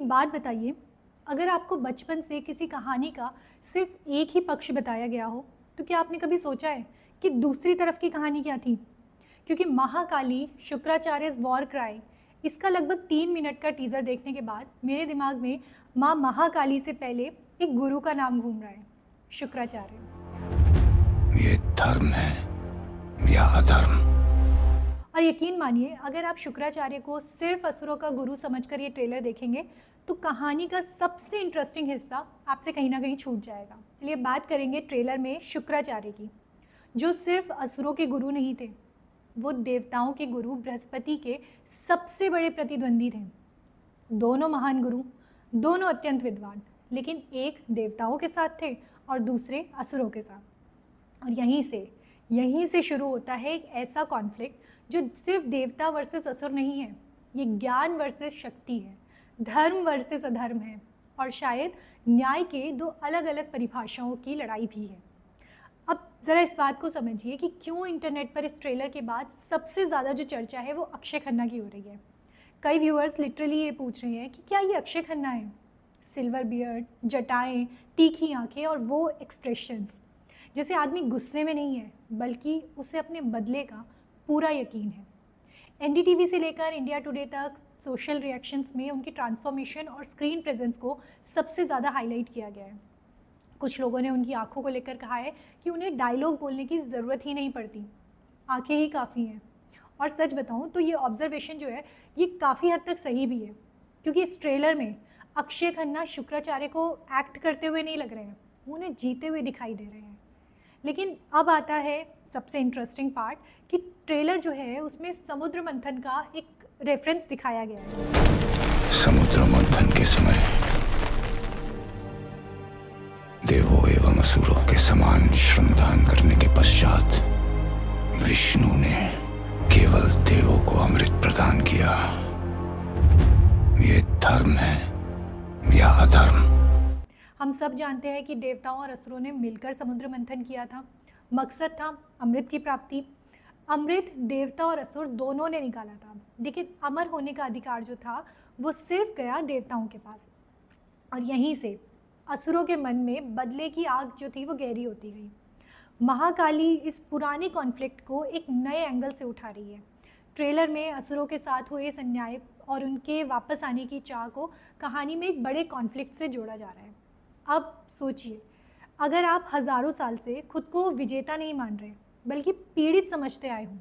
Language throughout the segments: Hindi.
एक बात बताइए, अगर आपको बचपन से किसी कहानी का सिर्फ एक ही पक्ष बताया गया हो, तो क्या आपने कभी सोचा है कि दूसरी तरफ की कहानी क्या थी? क्योंकि महाकाली शुक्राचार्य's वॉर क्राई, इसका लगभग 3 मिनट का टीज़र देखने के बाद मेरे दिमाग में माँ महाकाली से पहले एक गुरु का नाम घूम रहा है, शुक्राचार्य। ये धर्म है या अधर्म? और यकीन मानिए, अगर आप शुक्राचार्य को सिर्फ असुरों का गुरु समझकर ये ट्रेलर देखेंगे तो कहानी का सबसे इंटरेस्टिंग हिस्सा आपसे कहीं ना कहीं छूट जाएगा। चलिए बात करेंगे ट्रेलर में शुक्राचार्य की, जो सिर्फ असुरों के गुरु नहीं थे, वो देवताओं के गुरु बृहस्पति के सबसे बड़े प्रतिद्वंदी थे। दोनों महान गुरु, दोनों अत्यंत विद्वान, लेकिन एक देवताओं के साथ थे और दूसरे असुरों के साथ। और यहीं से शुरू होता है एक ऐसा कॉन्फ्लिक्ट जो सिर्फ देवता वर्सेस असुर नहीं है, ये ज्ञान वर्सेस शक्ति है, धर्म वर्सेस अधर्म है, और शायद न्याय के दो अलग अलग परिभाषाओं की लड़ाई भी है। अब ज़रा इस बात को समझिए कि क्यों इंटरनेट पर इस ट्रेलर के बाद सबसे ज़्यादा जो चर्चा है वो अक्षय खन्ना की हो रही है। कई व्यूअर्स लिटरली ये पूछ रहे हैं कि क्या ये अक्षय खन्ना है? सिल्वर बियर्ड, जटाएं, तीखी आंखें और वो एक्सप्रेशंस, जैसे आदमी गुस्से में नहीं है बल्कि उसे अपने बदले का पूरा यकीन है। एनडीटीवी से लेकर इंडिया टुडे तक सोशल रिएक्शंस में उनकी ट्रांसफॉर्मेशन और स्क्रीन प्रेजेंस को सबसे ज़्यादा हाईलाइट किया गया है। कुछ लोगों ने उनकी आंखों को लेकर कहा है कि उन्हें डायलॉग बोलने की ज़रूरत ही नहीं पड़ती, आंखें ही काफ़ी हैं। और सच बताऊं तो ये ऑब्जर्वेशन जो है ये काफ़ी हद तक सही भी है, क्योंकि इस ट्रेलर में अक्षय खन्ना शुक्राचार्य को एक्ट करते हुए नहीं लग रहे हैं, उन्हें जीते हुए दिखाई दे रहे हैं। लेकिन अब आता है सबसे इंटरेस्टिंग पार्ट कि ट्रेलर जो है उसमें समुद्र मंथन का एक रेफरेंस दिखाया गया है। समुद्र मंथन के समय देवों एवं असुरों के समान श्रमदान करने के पश्चात विष्णु ने केवल देवों को अमृत प्रदान किया। ये धर्म है या अधर्म? हम सब जानते हैं कि देवताओं और असुरों ने मिलकर समुद्र मंथन किया था। मकसद था अमृत की प्राप्ति। अमृत देवता और असुर दोनों ने निकाला था, लेकिन अमर होने का अधिकार जो था वो सिर्फ गया देवताओं के पास। और यहीं से असुरों के मन में बदले की आग जो थी वो गहरी होती गई। महाकाली इस पुराने कॉन्फ्लिक्ट को एक नए एंगल से उठा रही है। ट्रेलर में असुरों के साथ हुए इस अन्याय और उनके वापस आने की चाह को कहानी में एक बड़े कॉन्फ्लिक्ट से जोड़ा जा रहा है। अब सोचिए, अगर आप हज़ारों साल से खुद को विजेता नहीं मान रहे बल्कि पीड़ित समझते आए हों,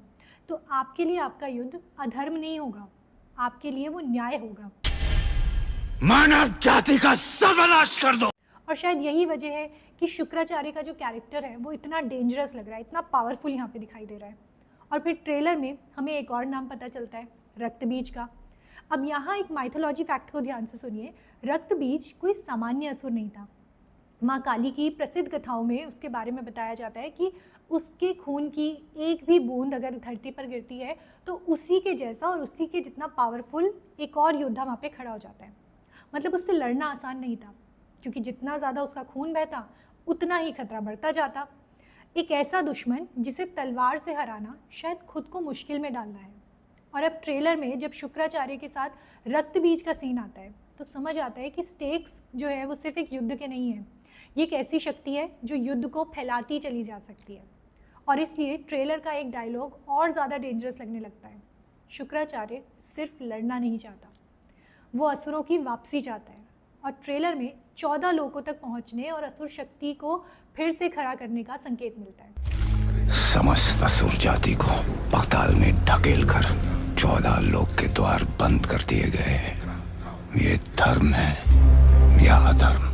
तो आपके लिए आपका युद्ध अधर्म नहीं होगा, आपके लिए वो न्याय होगा। मानव जाति का सर्वनाश कर दो। और शायद यही वजह है कि शुक्राचार्य का जो कैरेक्टर है वो इतना डेंजरस लग रहा है, इतना पावरफुल यहाँ पे दिखाई दे रहा है। और फिर ट्रेलर में हमें एक और नाम पता चलता है, रक्तबीज का। अब यहाँ एक माइथोलॉजी फैक्ट को ध्यान से सुनिए। रक्तबीज कोई सामान्य असुर नहीं था। माँ काली की प्रसिद्ध कथाओं में उसके बारे में बताया जाता है कि उसके खून की एक भी बूंद अगर धरती पर गिरती है तो उसी के जैसा और उसी के जितना पावरफुल एक और योद्धा वहाँ पे खड़ा हो जाता है। मतलब उससे लड़ना आसान नहीं था, क्योंकि जितना ज़्यादा उसका खून बहता उतना ही खतरा बढ़ता जाता। एक ऐसा दुश्मन जिसे तलवार से हराना शायद खुद को मुश्किल में डालना है। और अब ट्रेलर में जब शुक्राचार्य के साथ रक्तबीज का सीन आता है तो समझ आता है कि स्टेक्स जो है वो सिर्फ एक युद्ध के नहीं है, ये एक ऐसी शक्ति है जो युद्ध को फैलाती चली जा सकती है। और इसलिए ट्रेलर का एक डायलॉग और ज़्यादा डेंजरस लगने लगता है। शुक्राचार्य सिर्फ लड़ना नहीं चाहता, वो असुरों की वापसी चाहता है। और ट्रेलर में 14 लोगों तक पहुंचने और असुर शक्ति को फिर से खड़ा करने का संकेत मिलता है। समस्त असुर जाति को पाताल में ढकेलकर 14 लोक के द्वार बंद कर दिए गए। ये धर्म है या अधर्म?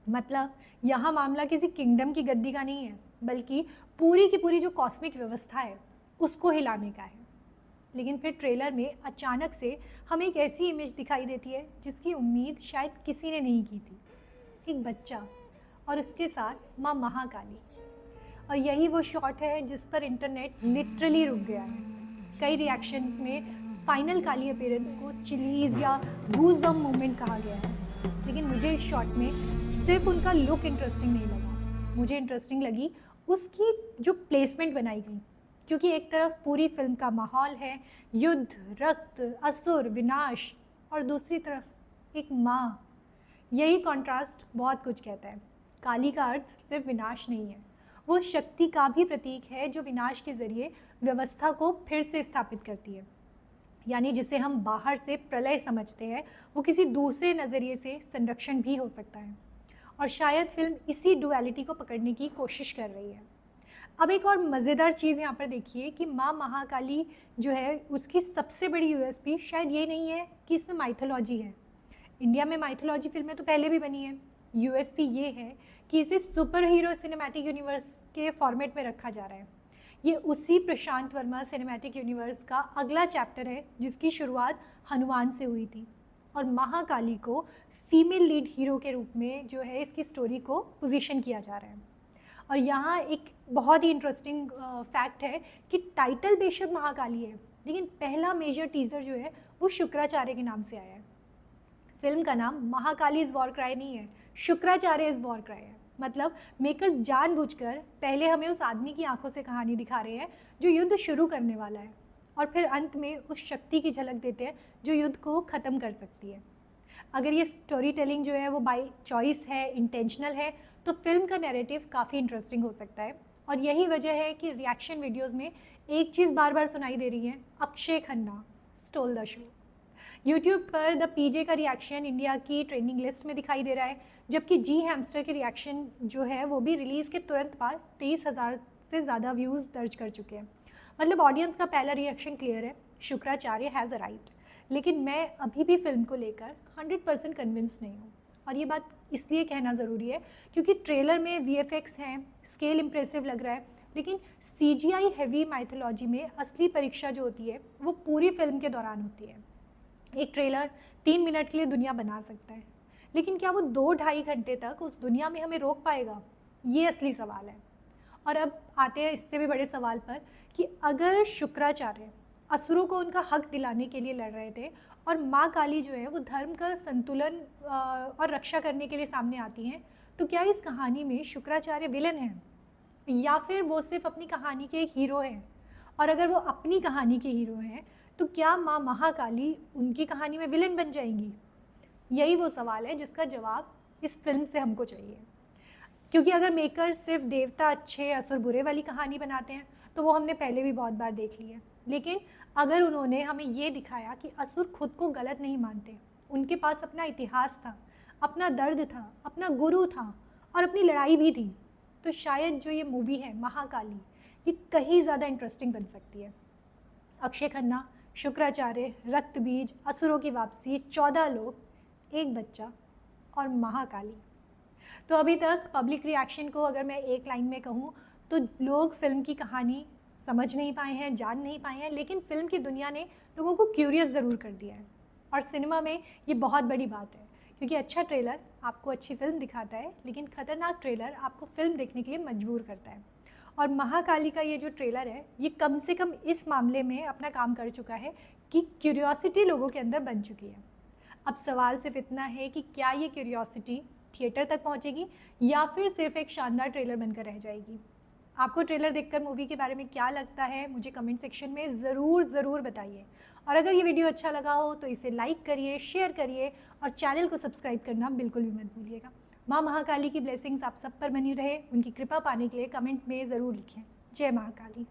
मतलब यहाँ मामला किसी किंगडम की गद्दी का नहीं है, बल्कि पूरी की पूरी जो कॉस्मिक व्यवस्था है उसको हिलाने का है। लेकिन फिर ट्रेलर में अचानक से हमें एक ऐसी इमेज दिखाई देती है जिसकी उम्मीद शायद किसी ने नहीं की थी। एक बच्चा और उसके साथ माँ महाकाली। और यही वो शॉट है जिस पर इंटरनेट लिटरली रुक गया है। कई रिएक्शन में फाइनल काली अपीयरेंस को चिलीज या गूज़बम्प मूवमेंट कहा गया है, लेकिन मुझे इस शॉट में सिर्फ उनका लुक इंटरेस्टिंग नहीं लगा, मुझे इंटरेस्टिंग लगी उसकी जो प्लेसमेंट बनाई गई। क्योंकि एक तरफ पूरी फिल्म का माहौल है, युद्ध, रक्त, असुर, विनाश, और दूसरी तरफ एक माँ, यही कॉन्ट्रास्ट बहुत कुछ कहता है। काली का अर्थ सिर्फ विनाश नहीं है, वो शक्ति का भी प्रतीक है जो विनाश के जरिए व्यवस्था को फिर से स्थापित करती है। यानी जिसे हम बाहर से प्रलय समझते हैं, वो किसी दूसरे नज़रिए से संरक्षण भी हो सकता है। और शायद फिल्म इसी डुअलिटी को पकड़ने की कोशिश कर रही है। अब एक और मज़ेदार चीज़ यहाँ पर देखिए कि माँ महाकाली जो है उसकी सबसे बड़ी यूएसपी शायद ये नहीं है कि इसमें माइथोलॉजी है। इंडिया में माइथोलॉजी फिल्में तो पहले भी बनी है। यूएसपी ये है कि इसे सुपर हीरो सिनेमैटिक यूनिवर्स के फॉर्मेट में रखा जा रहा है। ये उसी प्रशांत वर्मा सिनेमैटिक यूनिवर्स का अगला चैप्टर है जिसकी शुरुआत हनुमान से हुई थी। और महाकाली को फीमेल लीड हीरो के रूप में जो है इसकी स्टोरी को पोजीशन किया जा रहा है। और यहाँ एक बहुत ही इंटरेस्टिंग फैक्ट है कि टाइटल बेशक महाकाली है, लेकिन पहला मेजर टीज़र जो है वो शुक्राचार्य के नाम से आया है। फिल्म का नाम महाकाली इज़ वॉर क्राई नहीं है, शुक्राचार्य इज़ वॉर क्राई है। मतलब मेकर्स जानबूझकर पहले हमें उस आदमी की आंखों से कहानी दिखा रहे हैं जो युद्ध शुरू करने वाला है, और फिर अंत में उस शक्ति की झलक देते हैं जो युद्ध को ख़त्म कर सकती है। अगर ये स्टोरी टेलिंग जो है वो बाय चॉइस है, इंटेंशनल है, तो फिल्म का नैरेटिव काफ़ी इंटरेस्टिंग हो सकता है। और यही वजह है कि रिएक्शन वीडियोस में एक चीज़ बार बार सुनाई दे रही है, Akshay Khanna stole the show. YouTube पर द पीजे का रिएक्शन इंडिया की ट्रेंडिंग लिस्ट में दिखाई दे रहा है, जबकि जी हैमस्टर के रिएक्शन जो है वो भी रिलीज़ के तुरंत बाद 23,000 से ज़्यादा व्यूज़ दर्ज कर चुके हैं। मतलब ऑडियंस का पहला रिएक्शन क्लियर है, शुक्राचार्य हैज़ अराइव्ड। लेकिन मैं अभी भी फिल्म को लेकर 100% कन्विंस नहीं हूँ। और ये बात इसलिए कहना ज़रूरी है क्योंकि ट्रेलर में VFX हैं, स्केल इम्प्रेसिव लग रहा है, लेकिन CGI हैवी माइथोलॉजी में असली परीक्षा जो होती है वो पूरी फिल्म के दौरान होती है। एक ट्रेलर 3 मिनट के लिए दुनिया बना सकता है, लेकिन क्या वो 2-2.5 घंटे तक उस दुनिया में हमें रोक पाएगा? ये असली सवाल है। और अब आते हैं इससे भी बड़े सवाल पर कि अगर शुक्राचार्य असुरों को उनका हक दिलाने के लिए लड़ रहे थे और माँ काली जो है वो धर्म का संतुलन और रक्षा करने के लिए सामने आती हैं, तो क्या इस कहानी में शुक्राचार्य विलन हैं या फिर वो सिर्फ अपनी कहानी के हीरो हैं? और अगर वो अपनी कहानी के हीरो हैं तो क्या माँ महाकाली उनकी कहानी में विलन बन जाएंगी? यही वो सवाल है जिसका जवाब इस फिल्म से हमको चाहिए। क्योंकि अगर मेकर सिर्फ देवता अच्छे असुर बुरे वाली कहानी बनाते हैं तो वो हमने पहले भी बहुत बार देख ली है। लेकिन अगर उन्होंने हमें ये दिखाया कि असुर खुद को गलत नहीं मानते, उनके पास अपना इतिहास था, अपना दर्द था, अपना गुरु था और अपनी लड़ाई भी थी, तो शायद जो ये मूवी है महाकाली ये कहीं ज़्यादा इंटरेस्टिंग बन सकती है। अक्षय खन्ना, शुक्राचार्य, रक्तबीज, असुरों की वापसी, 14 लोग, एक बच्चा और महाकाली। तो अभी तक पब्लिक रिएक्शन को अगर मैं एक लाइन में कहूँ तो लोग फिल्म की कहानी समझ नहीं पाए हैं, जान नहीं पाए हैं, लेकिन फिल्म की दुनिया ने लोगों को क्यूरियस ज़रूर कर दिया है। और सिनेमा में ये बहुत बड़ी बात है क्योंकि अच्छा ट्रेलर आपको अच्छी फिल्म दिखाता है, लेकिन ख़तरनाक ट्रेलर आपको फिल्म देखने के लिए मजबूर करता है। और महाकाली का ये जो ट्रेलर है ये कम से कम इस मामले में अपना काम कर चुका है कि क्यूरियोसिटी लोगों के अंदर बन चुकी है। अब सवाल सिर्फ इतना है कि क्या ये क्यूरियोसिटी थिएटर तक पहुंचेगी या फिर सिर्फ एक शानदार ट्रेलर बनकर रह जाएगी। आपको ट्रेलर देखकर मूवी के बारे में क्या लगता है मुझे कमेंट सेक्शन में ज़रूर बताइए। और अगर ये वीडियो अच्छा लगा हो तो इसे लाइक करिए, शेयर करिए और चैनल को सब्सक्राइब करना बिल्कुल भी मत भूलिएगा। माँ महाकाली की ब्लेसिंग्स आप सब पर बनी रहे, उनकी कृपा पाने के लिए कमेंट में ज़रूर लिखें। जय महाकाली।